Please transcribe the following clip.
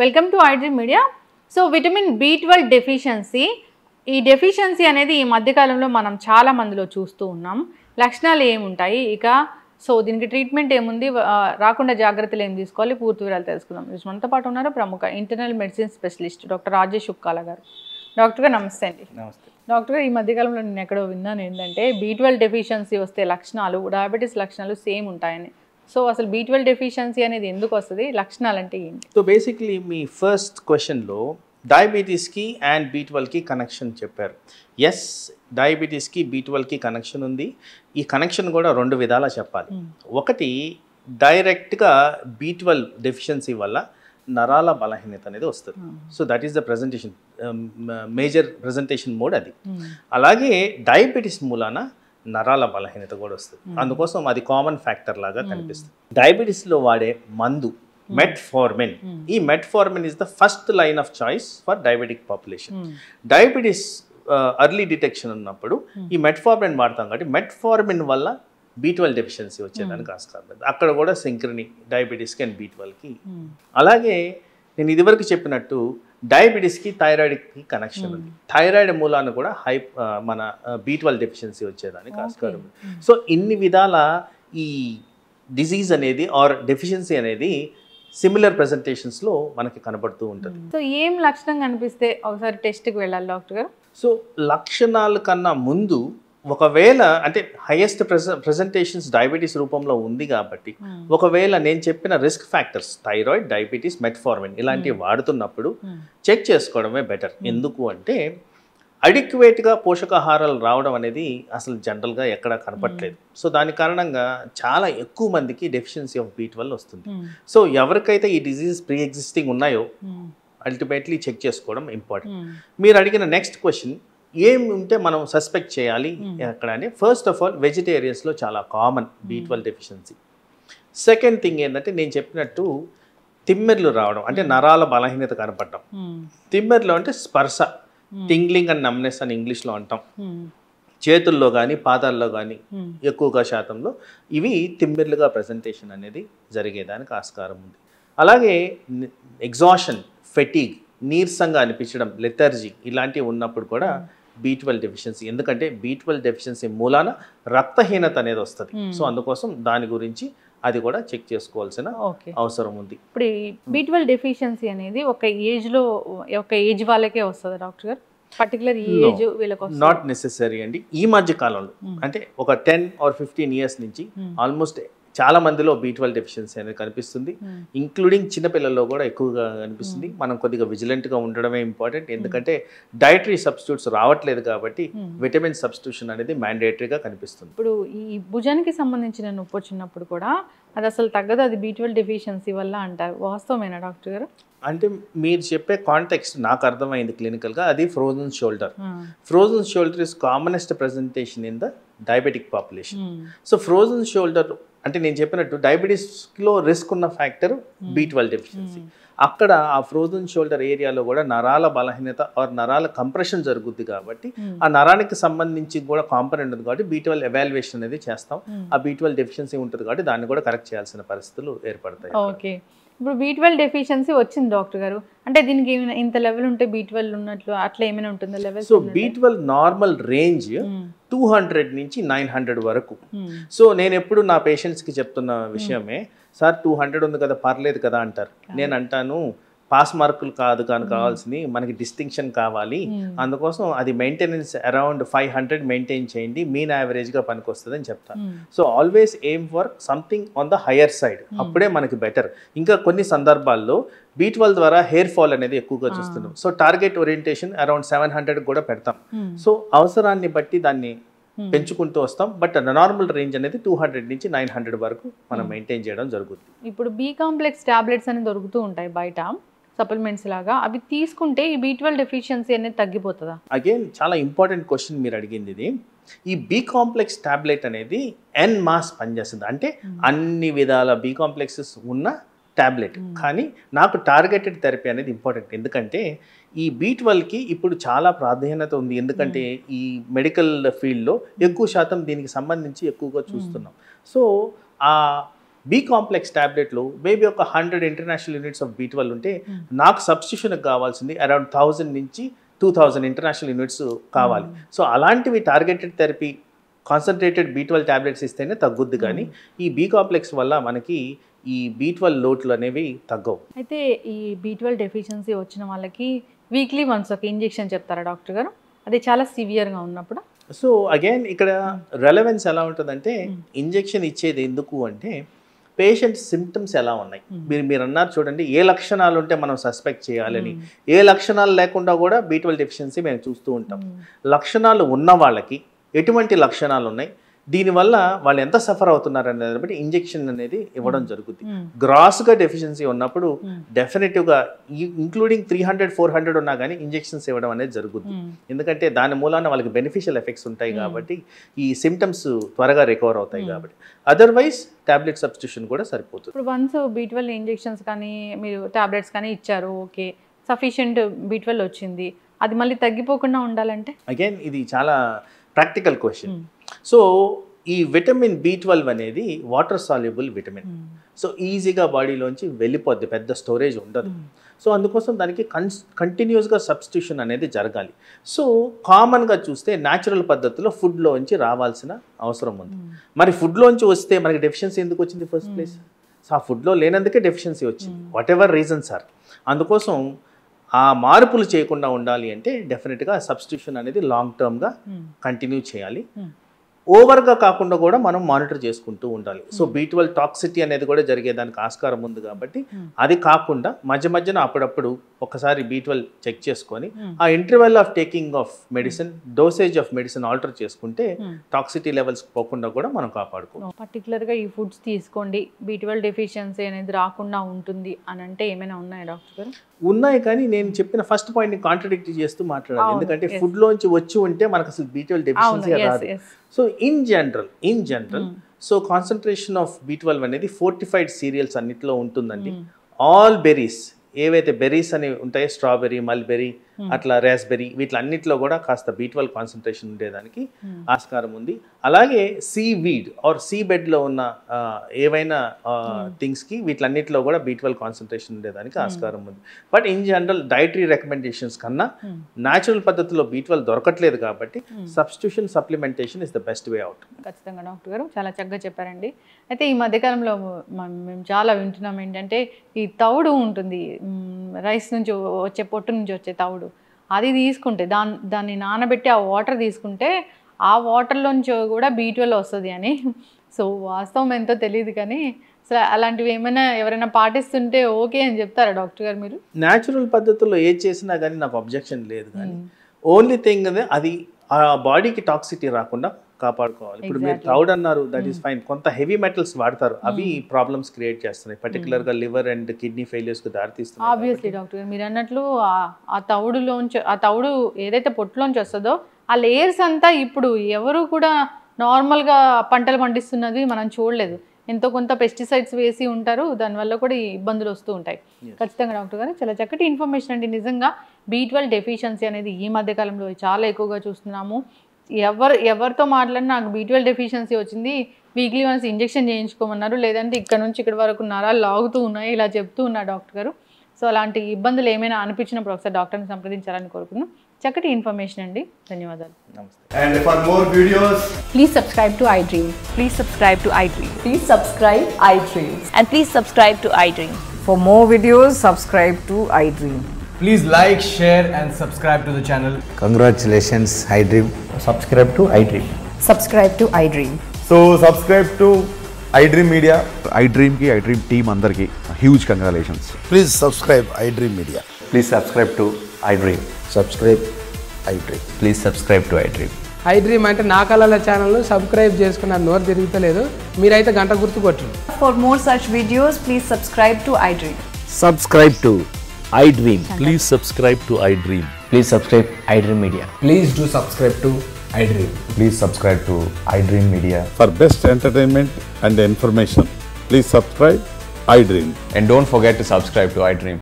Welcome to iDream media. So vitamin B12 deficiency, ఈ deficiency అనేది ఈ మధ్యకాలంలో మనం చాలా మందిలో చూస్తూ ఉన్నాం. లక్షణాలు ఏముంటాయి, ఇక సో దీనికి ట్రీట్మెంట్ ఏముంది, రాకుండా జాగ్రత్తలు ఏం తీసుకోవాలి, పూర్తి వివరాలు తెలుసుకుందాం. మనతో పాటు ఉన్నారు ప్రముఖ internal medicine specialist doctor Rajesh Ukkala గారు. డాక్టర్ గారు నమస్తే అండి. నమస్తే డాక్టర్ గారు, ఈ మధ్యకాలంలో నేను ఎక్కడో విన్నాను ఏంటంటే B12 డెఫిషియన్సీ వస్తే లక్షణాలు డయాబెటీస్ లక్షణాలు సేమ్ ఉంటాయని. సో అసలు B12 డెఫిషియన్సీ అనేది ఎందుకు వస్తుంది, లక్షణాలు అంటే ఏంటి? సో బేసిక్లీ మీ ఫస్ట్ క్వశ్చన్లో డయాబెటీస్కి అండ్ B12కి కనెక్షన్ చెప్పారు. ఎస్, డయాబెటీస్కి B12కి కనెక్షన్ ఉంది. ఈ కనెక్షన్ కూడా రెండు విధాలా చెప్పాలి. ఒకటి, డైరెక్ట్గా B12 డెఫిషియన్సీ వల్ల నరాల బలహీనత అనేది వస్తుంది. So that is the presentation, major presentation mode అది. అలాగే డయాబెటీస్ మూలాన నరాల బలహీనత కూడా వస్తుంది. అందుకోసం అది కామన్ ఫ్యాక్టర్ లాగా కనిపిస్తుంది. డయాబెటీస్లో వాడే మందు మెట్ఫార్మిన్. ఈ metformin is the first line of choice for diabetic population. Diabetes early detection ఉన్నప్పుడు ఈ మెట్ఫార్మిన్ వాడతాం కాబట్టి మెట్ఫార్మిన్ వల్ల B12 డెఫిషియన్సీ వచ్చేదానికి ఆస్కారం. అక్కడ కూడా సింక్రనీ డయాబెటీస్కి అండ్ B12కి. అలాగే నేను ఇదివరకు చెప్పినట్టు డయాబెటీస్కి థైరాయిడ్కి కనెక్షన్ ఉంది. థైరాయిడ్ మూలాన్ని కూడా మన B12 డెఫిషియన్సీ వచ్చేదానికి ఆస్కారం ఉంది. సో ఇన్ని విధాల ఈ డిజీజ్ అనేది ఆర్ డెఫిషియన్సీ అనేది సిమిలర్ ప్రెజెంటేషన్స్లో మనకి కనబడుతూ ఉంటుంది. సో ఏం లక్షణం కనిపిస్తే ఒకసారి టెస్ట్కి వెళ్ళాలి డాక్టర్ గారు? సో లక్షణాల కన్నా ముందు ఒకవేళ అంటే హైయెస్ట్ ప్రెజెంటేషన్స్ డయాబెటీస్ రూపంలో ఉంది కాబట్టి ఒకవేళ నేను చెప్పిన risk factors thyroid, diabetes, metformin ఇలాంటివి వాడుతున్నప్పుడు చెక్ చేసుకోవడమే బెటర్. ఎందుకు అంటే అడిక్వేట్గా పోషకాహారాలు రావడం అనేది అసలు జనరల్గా ఎక్కడా కనపట్లేదు. సో దాని కారణంగా చాలా ఎక్కువ మందికి డెఫిషియన్సీ ఆఫ్ B12 వస్తుంది. సో ఎవరికైతే ఈ డిజీజ్ ప్రీ ఎగ్జిస్టింగ్ ఉన్నాయో అల్టిమేట్లీ చెక్ చేసుకోవడం ఇంపార్టెంట్. మీరు అడిగిన నెక్స్ట్ క్వశ్చన్, ఏమి ఉంటే మనం సస్పెక్ట్ చేయాలి ఎక్కడ అని. ఫస్ట్ ఆఫ్ ఆల్ వెజిటేరియన్స్లో చాలా common B12 deficiency. Second thing ఏంటంటే నేను చెప్పినట్టు తిమ్మెర్లు రావడం, అంటే నరాల బలహీనత కనపడటం. తిమ్మెర్లు అంటే స్పర్శ, టింగ్లింగ్ అండ్ నమ్నెస్ అని ఇంగ్లీష్లో అంటాం. చేతుల్లో కానీ పాదాల్లో కానీ ఎక్కువగా శాతంలో ఇవి తిమ్మెర్లుగా ప్రజెంటేషన్ అనేది జరిగేదానికి ఆస్కారం ఉంది. అలాగే ఎగ్జాషన్, ఫెటీగ్, నీరసంగా అనిపించడం, లెథర్జీ ఇలాంటివి ఉన్నప్పుడు కూడా B12 డెఫిషియన్సీ. ఎందుకంటే B12 డెఫిషియన్సీ మూలాన రక్తహీనత అనేది వస్తుంది. సో అందుకోసం దాని గురించి అది కూడా చెక్ చేసుకోవాల్సిన అవసరం ఉంది. ఇప్పుడు B12 డెఫిషియన్సీ అనేది ఒక ఏజ్ వాళ్ళకే వస్తుంది డాక్టర్ గారు? పర్టికులర్ ఏజ్ వీళ్ళకి? నాట్ నెసెసరీ అండి. ఈ మధ్య కాలంలో అంటే ఒక 10 or 15 ఇయర్స్ నుంచి ఆల్మోస్ట్ చాలా మందిలో B12 డెఫిషియన్సీ అనేది కనిపిస్తుంది. ఇంక్లూడింగ్ చిన్నపిల్లల్లో కూడా ఎక్కువగా కనిపిస్తుంది. మనం కొద్దిగా విజిలెంట్గా ఉండడమే ఇంపార్టెంట్. ఎందుకంటే డైటరీ సబ్స్టిట్యూట్స్ రావట్లేదు కాబట్టి విటమిన్ సబ్స్టిట్యూషన్ అనేది మ్యాండేటరీగా కనిపిస్తుంది. ఇప్పుడు ఈ భుజానికి సంబంధించిన నొప్పి వచ్చినప్పుడు కూడా అది అసలు తగ్గదు, అది B12 డెఫిషియన్సీ వల్ల అంటారు. వాస్తవమేనా డాక్టర్ గారు? అంటే మీరు చెప్పే కాంటెక్స్ట్ నాకు అర్థమైంది క్లినికల్గా. అది frozen shoulder. Frozen shoulder is commonest presentation in the diabetic population. So frozen shoulder అంటే నేను చెప్పినట్టు డయాబెటీస్లో రిస్క్ ఉన్న ఫ్యాక్టర్ B12 డెఫిషియన్సీ. అక్కడ ఆ ఫ్రోజన్ షోల్డర్ ఏరియాలో కూడా నరాల బలహీనత ఆర్ నరాల కంప్రెషన్ జరుగుద్ది కాబట్టి ఆ నరానికి సంబంధించి కూడా కాంపనెంట్ ఉంది కాబట్టి B12 ఎవాల్యుయేషన్ అనేది చేస్తాం. ఆ B12 డెఫిషియన్సీ ఉంటుంది కాబట్టి దాన్ని కూడా కరెక్ట్ చేయాల్సిన పరిస్థితులు ఏర్పడతాయి. ఓకే, ఇప్పుడు B12 డెఫిషియన్సీ వచ్చింది డాక్టర్ గారు, అంటే దీనికి ఇంత లెవెల్ ఉంటే B12 ఉన్నట్లు అట్లా ఏమైనా ఉంటుందా level? So B12 normal range 200 నుంచి 900 వరకు. సో నేను ఎప్పుడు నా పేషెంట్స్కి చెప్తున్న విషయమే, సార్ 200 ఉంది కదా పర్లేదు కదా అంటారు. నేను అంటాను పాస్ మార్కులు కాదు కానీ కావాల్సింది మనకి డిస్టింక్షన్ కావాలి. అందుకోసం అది మెయింటెనెన్స్ అరౌండ్ 500 మెయింటైన్ చేయండి, మీన్ యావరేజ్గా పనికి వస్తుంది అని చెప్తాను. So always aim for something on the higher side, అప్పుడే మనకి బెటర్. ఇంకా కొన్ని సందర్భాల్లో B12 ద్వారా హెయిర్ ఫాల్ అనేది ఎక్కువగా చూస్తున్నాం. సో టార్గెట్ ఓరియంటేషన్ అరౌండ్ 700 కూడా పెడతాం. సో అవసరాన్ని బట్టి దాన్ని పెంచుకుంటూ వస్తాం. బట్ నార్మల్ రేంజ్ అనేది 200 నుంచి 900 వరకు మనం మెయింటైన్ చేయడం జరుగుతుంది. ఇప్పుడు B కాంప్లెక్స్ టాబ్లెట్స్ అని దొరుకుతూ ఉంటాయి బయట, సప్లిమెంట్స్ లాగా. అవి తీసుకుంటే ఈ B12 డెఫిషియన్సీ అనేది తగ్గిపోతుందా? అగైన్ చాలా ఇంపార్టెంట్ క్వశ్చన్ మీరు అడిగింది ఇది. ఈ B కాంప్లెక్స్ టాబ్లెట్ అనేది ఎన్ మాస్ పనిచేస్తుంది. అంటే అన్ని విధాల B కాంప్లెక్సెస్ ఉన్న టాబ్లెట్. కానీ నాకు టార్గెటెడ్ థెరపీ అనేది ఇంపార్టెంట్. ఎందుకంటే ఈ B12కి ఇప్పుడు చాలా ప్రాధాన్యత ఉంది. ఎందుకంటే ఈ మెడికల్ ఫీల్డ్లో ఎక్కువ శాతం దీనికి సంబంధించి ఎక్కువగా చూస్తున్నాం. సో ఆ బి కాంప్లెక్స్ ట్యాబ్లెట్లు మేబీ ఒక 100 ఇంటర్నేషనల్ యూనిట్స్ ఆఫ్ B12 ఉంటే నాకు సబ్స్టిట్యూషన్కి కావాల్సింది అరౌండ్ 1000 నుంచి 2000 ఇంటర్నేషనల్ యూనిట్స్ కావాలి. సో అలాంటివి targeted therapy concentrated B12 tablets ఇస్తేనే తగ్గుద్ది, కానీ ఈ బి కాంప్లెక్స్ వల్ల మనకి ఈ B12 లోట్లు అనేవి తగ్గవు. అయితే ఈ B12 డెఫిషియన్సీ వచ్చిన వాళ్ళకి వీక్లీ వన్స్ ఒక ఇంజెక్షన్ చెప్తారా డాక్టర్ గారు? అది చాలా సివియర్గా ఉన్నప్పుడు. సో అగైన్ ఇక్కడ రెలవెన్స్ ఎలా ఉంటుందంటే ఇంజెక్షన్ ఇచ్చేది ఎందుకు అంటే పేషెంట్ సిమ్టమ్స్ ఎలా ఉన్నాయి, మీరు అన్నారు చూడండి, ఏ లక్షణాలు ఉంటే మనం సస్పెక్ట్ చేయాలని. ఏ లక్షణాలు లేకుండా కూడా B12 డెఫిషియన్సీ మేము చూస్తూ ఉంటాం. లక్షణాలు ఉన్న వాళ్ళకి ఎటువంటి లక్షణాలు ఉన్నాయి, దీనివల్ల వాళ్ళు ఎంత సఫర్ అవుతున్నారు అనేది బట్టి ఇంజెక్షన్ అనేది ఇవ్వడం జరుగుతుంది. గ్రాస్గా డెఫిషియన్సీ ఉన్నప్పుడు డెఫినెటివ్గా ఇంక్లూడింగ్ 300-400 ఉన్నా కానీ ఇంజెక్షన్స్ ఇవ్వడం అనేది జరుగుతుంది. ఎందుకంటే దాని మూలాన వాళ్ళకి బెనిఫిషియల్ ఎఫెక్ట్స్ ఉంటాయి కాబట్టి, ఈ సిమ్టమ్స్ త్వరగా రికవర్ అవుతాయి కాబట్టి. అదర్వైజ్ టాబ్లెట్ సబ్స్టిట్యూషన్ కూడా సరిపోతుంది. ఇప్పుడు వన్స్ B12 ఇంజెక్షన్స్ కానీ మీరు టాబ్లెట్స్ కానీ ఇచ్చారు, ఓకే సఫిషియెంట్ B12 వచ్చింది, అది మళ్ళీ తగ్గిపోకుండా ఉండాలంటే? అగైన్ ఇది చాలా ప్రాక్టికల్ క్వశ్చన్. సో ఈ విటమిన్ B12 అనేది వాటర్ సాల్యుబుల్ విటమిన్. సో ఈజీగా బాడీలోంచి వెళ్ళిపోద్ది, పెద్ద స్టోరేజ్ ఉండదు. సో అందుకోసం దానికి కంటిన్యూస్గా సబ్స్టిట్యూషన్ అనేది జరగాలి. సో కామన్గా చూస్తే న్యాచురల్ పద్ధతిలో ఫుడ్లోంచి రావాల్సిన అవసరం ఉంది. మరి ఫుడ్లోంచి వస్తే మనకి డెఫిషియన్సీ ఎందుకు వచ్చింది ఫస్ట్ ప్లేస్? సో ఆ ఫుడ్లో లేనందుకే డెఫిషియన్సీ వచ్చింది, వాట్ ఎవర్ రీజన్స్ ఆర్. అందుకోసం ఆ మార్పులు చేయకుండా ఉండాలి అంటే డెఫినెట్గా సబ్స్టిట్యూషన్ అనేది లాంగ్ టర్మ్గా కంటిన్యూ చేయాలి. ఓవర్గా కాకుండా కూడా మనం మానిటర్ చేసుకుంటూ ఉండాలి. సో B12 టాక్సిటీ అనేది కూడా జరిగేదానికి ఆస్కారం ఉంది కాబట్టి అది కాకుండా మధ్య మధ్యన అప్పుడప్పుడు ఒకసారి B12 చెక్ చేసుకొని ఆ interval of taking of medicine, dosage of medicine alter చేసుకుంటే టాక్సిటీ లెవెల్స్ పోకుండా కూడా మనం కాపాడుకోవాలి. పర్టికులర్గా ఈ ఫుడ్స్ తీసుకోండి B12 డెఫిషియన్సీ అనేది రాకుండా ఉంటుంది అని అంటే ఏమైనా ఉన్నాయా డాక్టర్ గారు? ఉన్నాయి, కానీ నేను చెప్పిన ఫస్ట్ పాయింట్ని కాంట్రడిక్ట్ చేస్తూ మాట్లాడాలి. ఎందుకంటే ఫుడ్లోంచి వచ్చి ఉంటే మనకు అసలు B12 డెఫిషియన్సీ రాదు. So in general so concentration of B12 అనేది ఫోర్టిఫైడ్ సీరియల్స్ అన్నిట్లో ఉంటుందండి. ఆల్ బెర్రీస్ ఏవైతే బెర్రీస్ అని ఉంటాయో, స్ట్రాబెర్రీ, మల్బెర్రీ, అట్లా రాస్బెర్రీ, వీటిలన్నిట్లో కూడా కాస్త B12 కాన్సన్ట్రేషన్ ఉండేదానికి ఆస్కారం ఉంది. అలాగే సీవీడ్ ఆర్ సీ బెడ్లో ఉన్న ఏవైనా థింగ్స్కి వీటిలన్నిట్లో కూడా B12 కాన్సన్ట్రేషన్ ఉండేదానికి ఆస్కారం ఉంది. But in general dietary recommendations కన్నా న్యాచురల్ పద్ధతిలో B12 దొరకట్లేదు కాబట్టి substitution supplementation is the best way out. ఖచ్చితంగా డాక్టర్ గారు చాలా చక్కగా చెప్పారండి. అయితే ఈ మధ్యకాలంలో మేము చాలా వింటున్నాం ఏంటంటే ఈ తౌడు ఉంటుంది, రైస్ నుంచి వచ్చే పొట్టు నుంచి వచ్చే తౌడు, అది తీసుకుంటే దాన్ని నానబెట్టి ఆ వాటర్ తీసుకుంటే ఆ వాటర్లోంచి కూడా B12 వస్తుంది అని. సో వాస్తవం ఎంతో తెలియదు, కానీ అసలు అలాంటివి ఏమైనా ఎవరైనా పాటిస్తుంటే ఓకే అని చెప్తారా డాక్టర్ గారు మీరు? న్యాచురల్ పద్ధతుల్లో ఏది చేసినా కానీ నాకు అబ్జెక్షన్ లేదు, కానీ ఓన్లీ థింగ్ అది ఆ బాడీకి టాక్సిటీ రాకుండా కాపాడుకోవాలి. ఇప్పుడు మీరు తౌడ్ అన్నారు, దట్ ఈస్ ఫైన్. కొంత హెవీ మెటల్స్ వాడతారు, అవి ప్రాబ్లమ్స్ క్రియేట్ చేస్తున్నాయి, పర్టికులర్గా లివర్ అండ్ కిడ్నీ ఫెయిలియర్స్కి దారితీస్తున్నాయి. ఆబ్వియస్లీ డాక్టర్ గారు మీరు అన్నట్లు ఆ తౌడు ఏదైతే పొట్టులోంచి వస్తుందో ఆ లేయర్స్ అంతా ఇప్పుడు ఎవరు కూడా నార్మల్గా పంటలు పండిస్తున్నది మనం చూడలేదు. ఎంతో కొంత పెస్టిసైడ్స్ వేసి ఉంటారు, దానివల్ల కూడా ఈ ఇబ్బందులు వస్తూ ఉంటాయి. ఖచ్చితంగా డాక్టర్ గారు చాలా చక్కటి ఇన్ఫర్మేషన్ అండి. నిజంగా B12 డెఫిషియన్సీ అనేది ఈ మధ్యకాలంలో చాలా ఎక్కువగా చూస్తున్నాము. ఎవరితో మాట్లాడినా నాకు B12 డెఫిషియన్సీ వచ్చింది, వీక్లీ వన్స్ ఇంజెక్షన్ చేయించుకోమన్నారు, లేదంటే ఇక్కడ నుంచి ఇక్కడ వరకు నరాలు లాగుతూ ఉన్నాయి, ఇలా చెప్తూ ఉన్నారు డాక్టర్ గారు. సో అలాంటి ఇబ్బందులు ఏమైనా అనిపించినప్పుడు ఒకసారి డాక్టర్ని సంప్రదించాలని కోరుకున్నాను. చక్కటి ఇన్ఫర్మేషన్ అండి, ధన్యవాదాలు. And for more videos, please subscribe to iDream. Please subscribe to iDream. Please subscribe iDream. And please subscribe to iDream. For more videos, subscribe to iDream. please like, share and subscribe to the channel. Congratulations, iDream. Subscribe to iDream. Subscribe to iDream. So subscribe to iDream Media. iDream ki iDream team andarki huge congratulations. Please subscribe iDream Media. Please subscribe to iDream. Subscribe iDream. Please subscribe to iDream. iDream అంటే నా కళల ఛానల్ను subscribe చేసుకున్న నోరు తిరుగుతలేదు, మీరైతే గంట గుర్తు కొట్టండి. For more such videos, please subscribe to iDream. Subscribe to iDream. Please subscribe to iDream. Please subscribe iDream Media. Please do subscribe to iDream. Please subscribe to iDream Media. For best entertainment and information, please subscribe iDream. And don't forget to subscribe to iDream.